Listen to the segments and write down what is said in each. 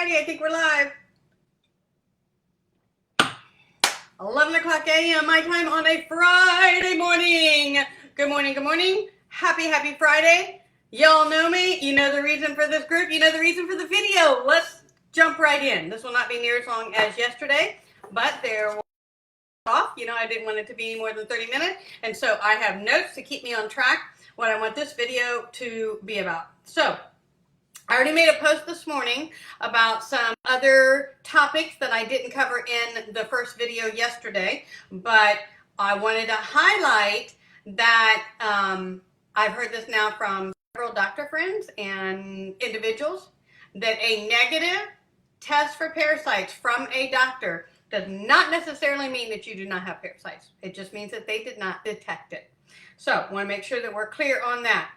Friday. I think we're live. 11 o'clock a.m. my time on a Friday morning. Good morning, good morning. Happy Friday. Y'all know me. You know the reason for this group. You know the reason for the video. Let's jump right in. This will not be near as long as yesterday, but there will off. You know, I didn't want it to be more than 30 minutes, and so I have notes to keep me on track what I want this video to be about. So I already made a post this morning about some other topics that I didn't cover in the first video yesterday, but I wanted to highlight that I've heard this now from several doctor friends and individuals that a negative test for parasites from a doctor does not necessarily mean that you do not have parasites. It just means that they did not detect it. So I want to make sure that we're clear on that.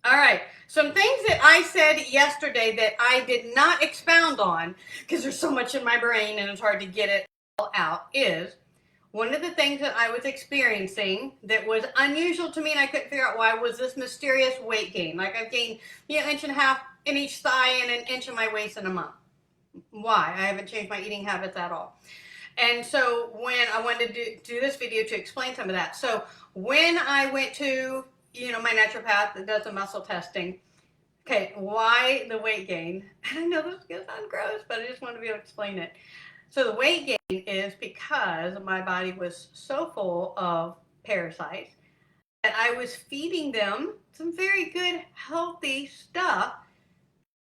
All right, some things that I said yesterday that I did not expound on because there's so much in my brain and it's hard to get it all out is one of the things that I was experiencing that was unusual to me and I couldn't figure out why was this mysterious weight gain. Like I've gained an inch and a half in each thigh and an inch in my waist in a month. Why? I haven't changed my eating habits at all. And so when I wanted to do this video to explain some of that. So when I went to my naturopath that does the muscle testing. Okay, why the weight gain? I know this is going to sound gross, but I just want to be able to explain it. So the weight gain is because my body was so full of parasites that I was feeding them some very good, healthy stuff.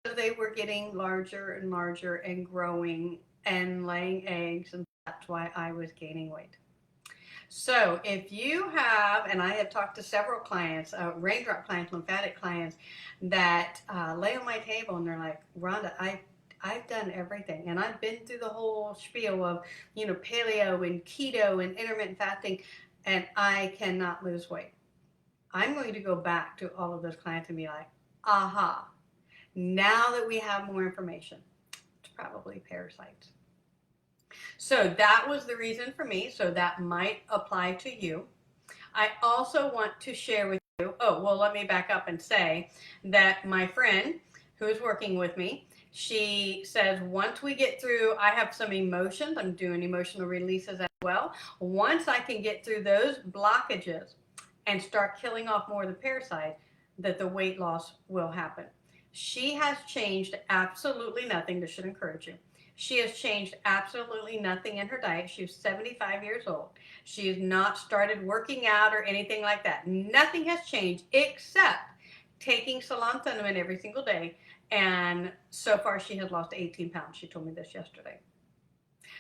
So they were getting larger and larger and growing and laying eggs, and that's why I was gaining weight. So if you have, and I have talked to several clients, raindrop clients, lymphatic clients that lay on my table and they're like, Rhonda, I've done everything and I've been through the whole spiel of, paleo and keto and intermittent fasting and I cannot lose weight. I'm going to go back to all of those clients and be like, aha, now that we have more information, it's probably parasites. So that was the reason for me, so that might apply to you. I also want to share with you, let me back up and say that my friend who is working with me, she says once we get through, I have some emotions, I'm doing emotional releases as well. Once I can get through those blockages and start killing off more of the parasite, that the weight loss will happen. She has changed absolutely nothing. This should encourage you. She has changed absolutely nothing in her diet. She's 75 years old. She has not started working out or anything like that. Nothing has changed except taking Ceylon cinnamon every single day. And so far she has lost 18 pounds. She told me this yesterday.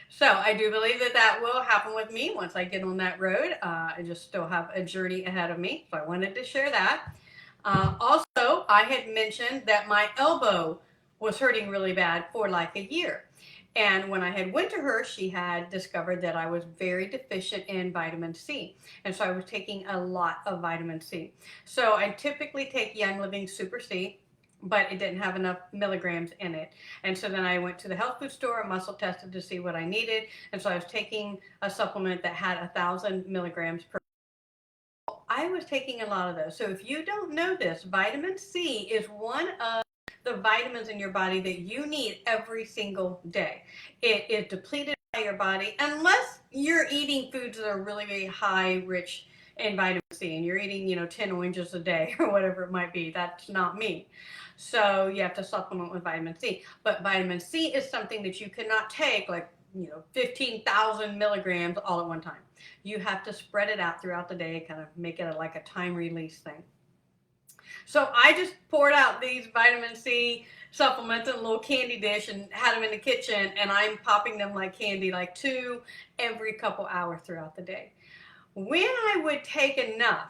So I do believe that that will happen with me once I get on that road. I just still have a journey ahead of me. So I wanted to share that. Also, I had mentioned that my elbow was hurting really bad for like a year. And when I had went to her, she had discovered that I was very deficient in vitamin C. And so I was taking a lot of vitamin C. So I typically take Young Living Super C, but it didn't have enough milligrams in it. And so then I went to the health food store and muscle tested to see what I needed. And so I was taking a supplement that had 1,000 milligrams per. I was taking a lot of those. So if you don't know this, vitamin C is one of the vitamins in your body that you need every single day. It is depleted by your body unless you're eating foods that are really, really high, rich in vitamin C, and you're eating, 10 oranges a day or whatever it might be. That's not me. So you have to supplement with vitamin C. But vitamin C is something that you cannot take like 15,000 milligrams all at one time. You have to spread it out throughout the day, kind of make it like a time release thing. So I just poured out these vitamin C supplements in a little candy dish and had them in the kitchen, and I'm popping them like candy, like 2 every couple hours throughout the day. When I would take enough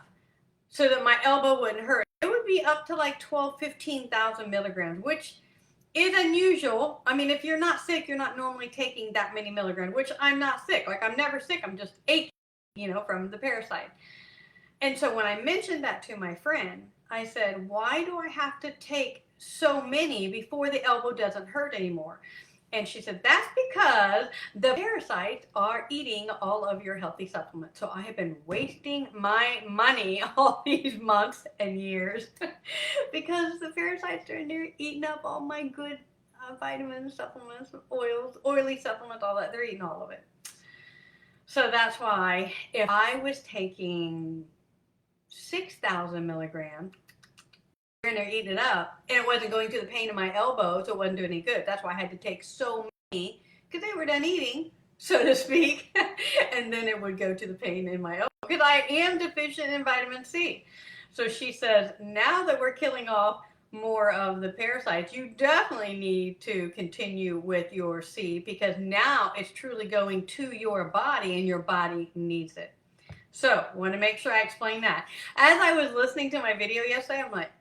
so that my elbow wouldn't hurt, it would be up to like 15,000 milligrams, which is unusual. I mean, if you're not sick, you're not normally taking that many milligrams, which I'm not sick. Like I'm never sick. I'm just aching, from the parasite. And so when I mentioned that to my friend, I said, why do I have to take so many before the elbow doesn't hurt anymore? And she said, that's because the parasites are eating all of your healthy supplements. So I have been wasting my money all these months and years because the parasites are in there eating up all my good vitamins, supplements, oils, oily supplements, all that. They're eating all of it. So that's why if I was taking 6,000 milligrams, and they're eating it up, and it wasn't going to the pain in my elbow, so it wasn't doing any good. That's why I had to take so many, because they were done eating, so to speak, and then it would go to the pain in my elbow, because I am deficient in vitamin C. So she says, now that we're killing off more of the parasites, you definitely need to continue with your C, because now it's truly going to your body, and your body needs it. So, want to make sure I explain that. As I was listening to my video yesterday, I'm like,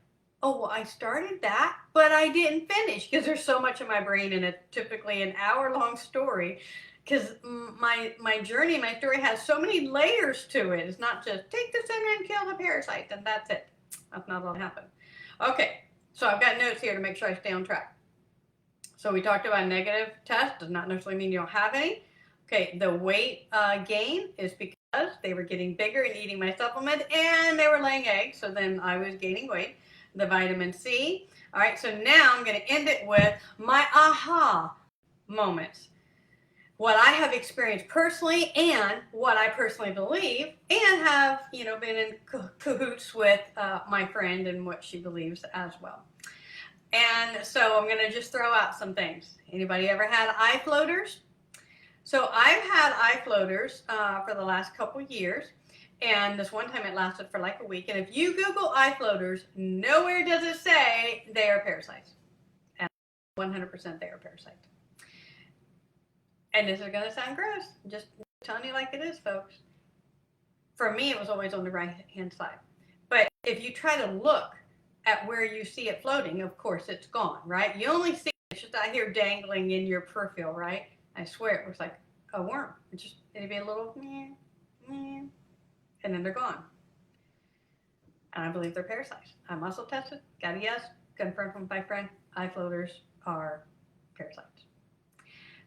oh, well, I started that, but I didn't finish because there's so much in my brain, and it's typically an hour-long story, because my journey, my story has so many layers to it. It's not just take this in and kill the parasite, and that's it. That's not all that happened. Okay, so I've got notes here to make sure I stay on track. So we talked about negative test. Does not necessarily mean you don't have any. Okay, the weight gain is because they were getting bigger and eating my supplement, and they were laying eggs, so then I was gaining weight. The vitamin C. All right, so now I'm going to end it with my aha moments. What I have experienced personally, and what I personally believe, and have, been in cahoots with my friend and what she believes as well. And so I'm going to just throw out some things. Anybody ever had eye floaters? So I've had eye floaters for the last couple years. And this one time it lasted for like a week. And if you Google eye floaters, nowhere does it say they are parasites. And 100% they are parasites. And this is going to sound gross. Just telling you like it is, folks. For me, it was always on the right-hand side. But if you try to look at where you see it floating, of course, it's gone, right? You only see it just out here dangling in your peripheral, right? I swear it looks like a worm. It'd be a little, and then they're gone. And I believe they're parasites. I muscle tested, got a yes, confirmed from my friend, eye floaters are parasites.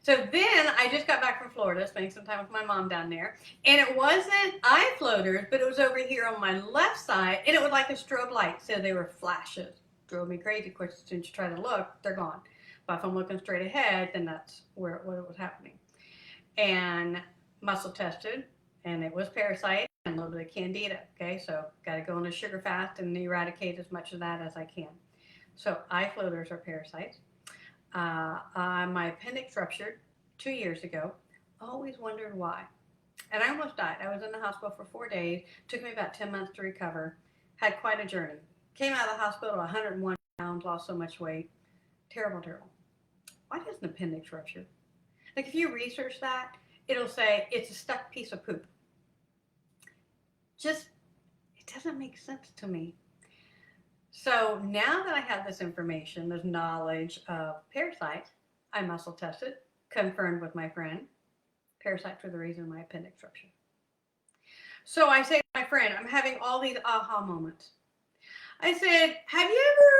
So then I just got back from Florida, spending some time with my mom down there, and it wasn't eye floaters, but it was over here on my left side, and it was like a strobe light, so they were flashes. Drove me crazy. Of course, as soon as you try to look, they're gone. But if I'm looking straight ahead, then that's where it was happening. And muscle tested, and it was parasite and a little bit of candida. Okay, so got to go on a sugar fast and eradicate as much of that as I can. So eye floaters are parasites. My appendix ruptured 2 years ago. Always wondered why. And I almost died. I was in the hospital for 4 days. Took me about 10 months to recover. Had quite a journey. Came out of the hospital 101 pounds, lost so much weight. Terrible, terrible. Why does an appendix rupture? Like if you research that, it'll say it's a stuck piece of poop. Just, it doesn't make sense to me. So now that I have this information, this knowledge of parasites, I muscle tested, confirmed with my friend, parasites were the reason my appendix ruptured. So I say to my friend, I'm having all these aha moments. I said, have you ever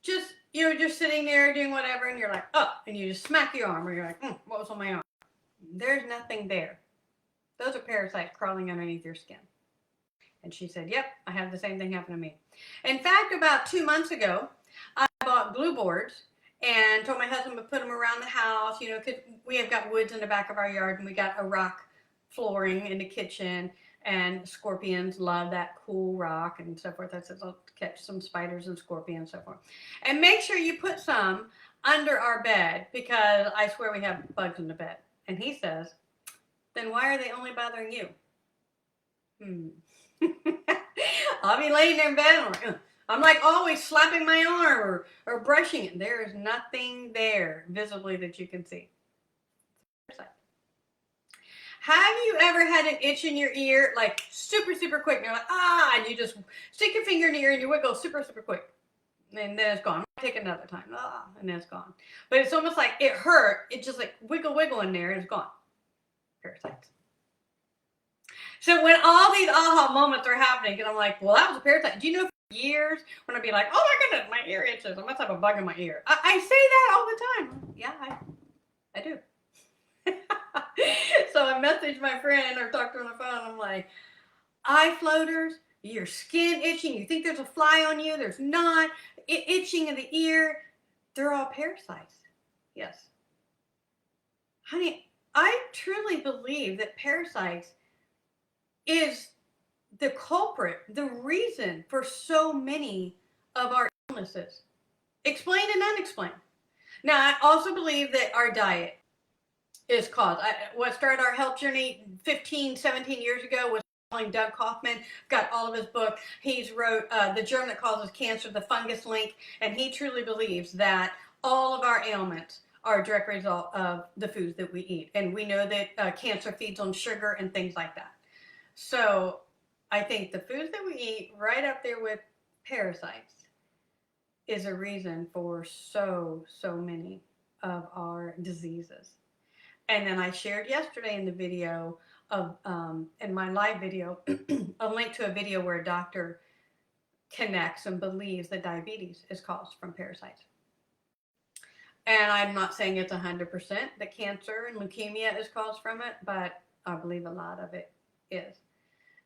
just, you're just sitting there doing whatever and you're like, oh, and you just smack your arm or you're like, what was on my arm? There's nothing there. Those are parasites crawling underneath your skin. And she said, yep, I have the same thing happen to me. In fact, about 2 months ago, I bought glue boards and told my husband to put them around the house, because we have got woods in the back of our yard and we got a rock flooring in the kitchen, and scorpions love that cool rock and so forth. That's it'll catch some spiders and scorpions and so forth. And make sure you put some under our bed, because I swear we have bugs in the bed. And he says, then why are they only bothering you? I'll be laying there in bed and I'm like always slapping my arm or brushing it. There is nothing there visibly that you can see. Have you ever had an itch in your ear, like super, super quick, and you're like, and you just stick your finger in the ear and you wiggle super, super quick, and then it's gone. Take another time, and then it's gone. But it's almost like it hurt. It just like wiggle, wiggle in there and it's gone. Parasites. So when all these aha moments are happening, and I'm like, well, that was a parasite. Do you know for years when I'd be like, oh my goodness, my ear itches. I must have a bug in my ear. I say that all the time. Yeah, I do. So I messaged my friend or talked to her on the phone. I'm like, eye floaters, your skin itching. You think there's a fly on you. There's not. Itching in the ear. They're all parasites. Yes. Honey, I truly believe that parasites is the culprit, the reason for so many of our illnesses. Explained and unexplained. Now, I also believe that our diet is cause. What started our health journey 15, 17 years ago was Doug Kaufman. Got all of his book. He's wrote The Germ That Causes Cancer, The Fungus Link, and he truly believes that all of our ailments are a direct result of the foods that we eat. And we know that cancer feeds on sugar and things like that. So I think the foods that we eat, right up there with parasites, is a reason for so many of our diseases. And then I shared yesterday in the video of, in my live video, a link to a video where a doctor connects and believes that diabetes is caused from parasites. And I'm not saying it's 100% that cancer and leukemia is caused from it, but I believe a lot of it is.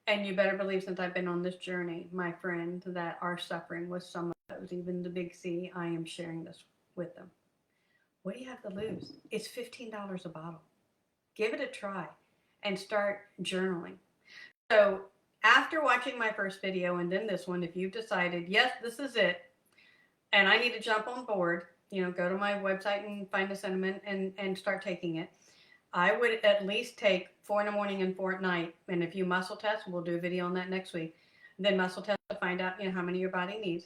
And you better believe, since I've been on this journey, my friend, that are suffering with some of those, even the big C, I am sharing this with them. What do you have to lose? It's $15 a bottle. Give it a try and start journaling. So after watching my first video and then this one, if you've decided, yes, this is it, and I need to jump on board, go to my website and find a cinnamon and start taking it. I would at least take 4 in the morning and 4 at night. And if you muscle test, we'll do a video on that next week. Then muscle test to find out, how many your body needs.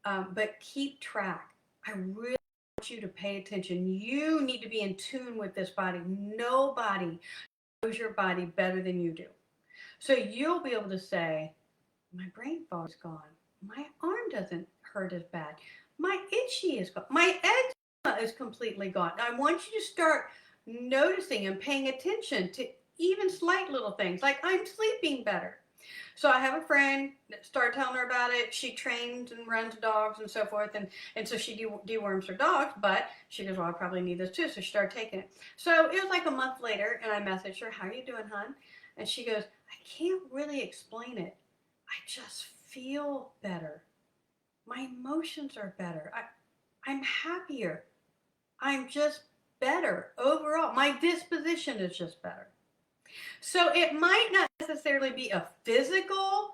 But keep track. I really want you to pay attention. You need to be in tune with this body. Nobody knows your body better than you do. So you'll be able to say, my brain fog is gone. My arm doesn't hurt as bad. My itchy is gone. My eczema is completely gone. I want you to start noticing and paying attention to even slight little things, like I'm sleeping better. So I have a friend that started telling her about it. She trains and runs dogs and so forth, and so she deworms her dogs, but she goes, well, I probably need this too, so she started taking it. So it was like a month later, and I messaged her, how are you doing, hon? And she goes, I can't really explain it. I just feel better. My emotions are better. I'm happier. I'm just better overall. My disposition is just better. So it might not necessarily be a physical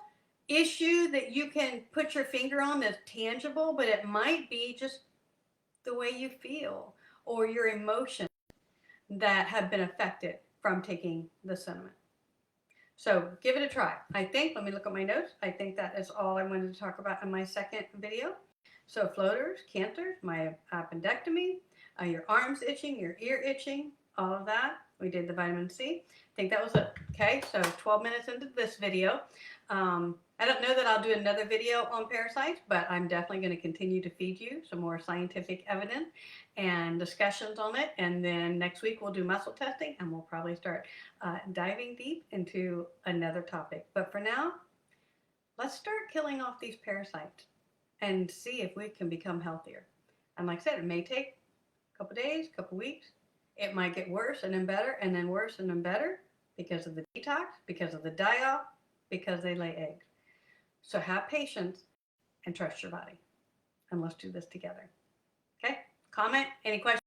issue that you can put your finger on that's tangible, but it might be just the way you feel or your emotions that have been affected from taking the cinnamon. So give it a try. Let me look at my notes. I think that is all I wanted to talk about in my second video. So floaters, cancers, my appendectomy, your arms itching, your ear itching, all of that. We did the vitamin C. I think that was it. Okay, so 12 minutes into this video. I don't know that I'll do another video on parasites, but I'm definitely going to continue to feed you some more scientific evidence and discussions on it. And then next week we'll do muscle testing, and we'll probably start diving deep into another topic. But for now, let's start killing off these parasites and see if we can become healthier. And like I said, it may take a couple days, a couple weeks. It might get worse and then better, and then worse and then better because of the detox, because of the die-off, because they lay eggs. So have patience and trust your body. And let's do this together. Okay? Comment, any questions?